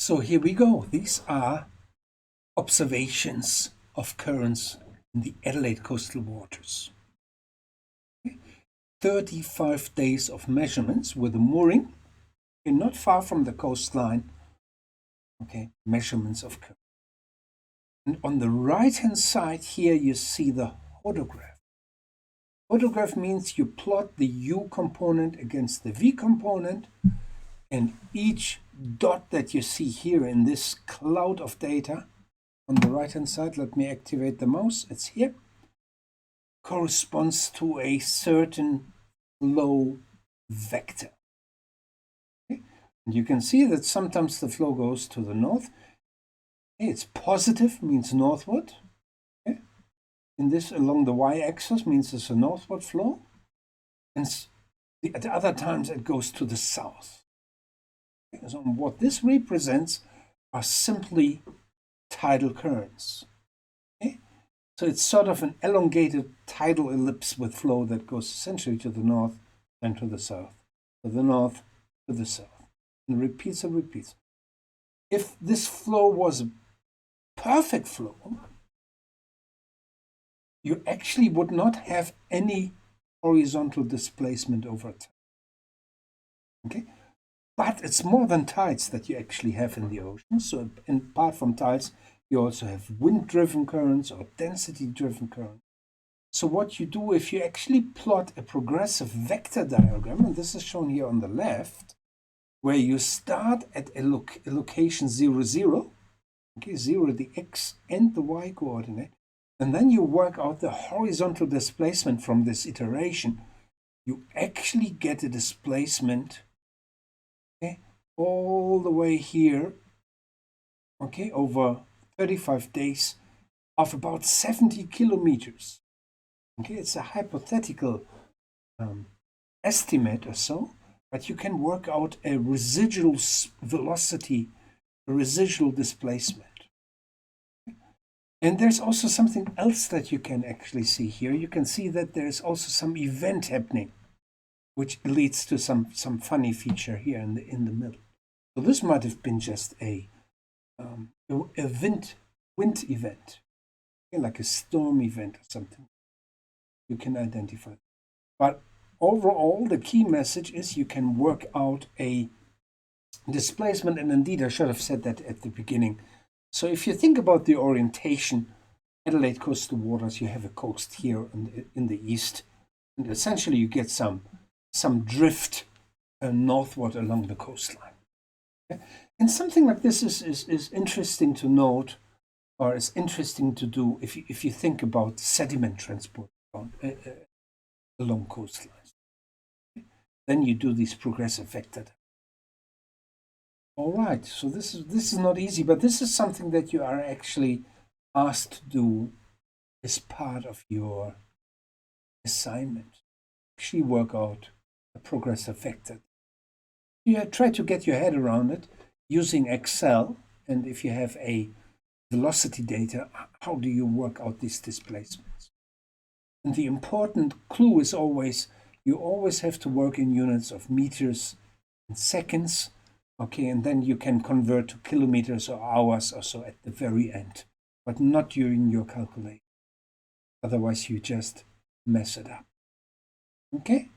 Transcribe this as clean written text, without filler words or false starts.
So here we go. These are observations of currents in the Adelaide coastal waters. 35 days of measurements with a mooring, not far from the coastline. Measurements of current. And on the right-hand side here, you see the hodograph. Hodograph means you plot the U component against the V component, and each dot that you see here in this cloud of data on the right-hand side, let me activate the mouse, it's here, corresponds to a certain flow vector. And you can see that sometimes the flow goes to the north. It's positive, means northward. In this, along the y-axis, means it's a northward flow. And at other times, it goes to the south. So what this represents are simply tidal currents. So it's sort of an elongated tidal ellipse with flow that goes essentially to the north and to the south, to the north, to the south, and repeats and repeats. If this flow was a perfect flow, you actually would not have any horizontal displacement over time. But it's more than tides that you actually have in the ocean. So apart from tides, you also have wind-driven currents or density-driven currents. So what you do, if you actually plot a progressive vector diagram, and this is shown here on the left, where you start at a location 0, 0, 0, the x and the y coordinate, and then you work out the horizontal displacement from this iteration, you actually get a displacement all the way here, over 35 days of about 70 kilometers. It's a hypothetical estimate or so, but you can work out a residual velocity, a residual displacement. And there's also something else that you can actually see here. You can see that there's also some event happening, which leads to some funny feature here in the middle. So this might have been just a wind event, like a storm event or something. You can identify. But overall, the key message is you can work out a displacement, and indeed I should have said that at the beginning. So if you think about the orientation, Adelaide coastal waters, you have a coast here in the east, and essentially you get some drift northward along the coastline. And something like this is interesting to note, or is interesting to do if you think about sediment transport along coastlines. Then you do these progressive vector. All right, so this is not easy, but this is something that you are actually asked to do as part of your assignment. Actually work out a progressive vector. You try to get your head around it using Excel, and if you have a velocity data, how do you work out these displacements? And the important clue is always, you always have to work in units of meters and seconds, and then you can convert to kilometers or hours or so at the very end, but not during your calculation. Otherwise, you just mess it up. Okay?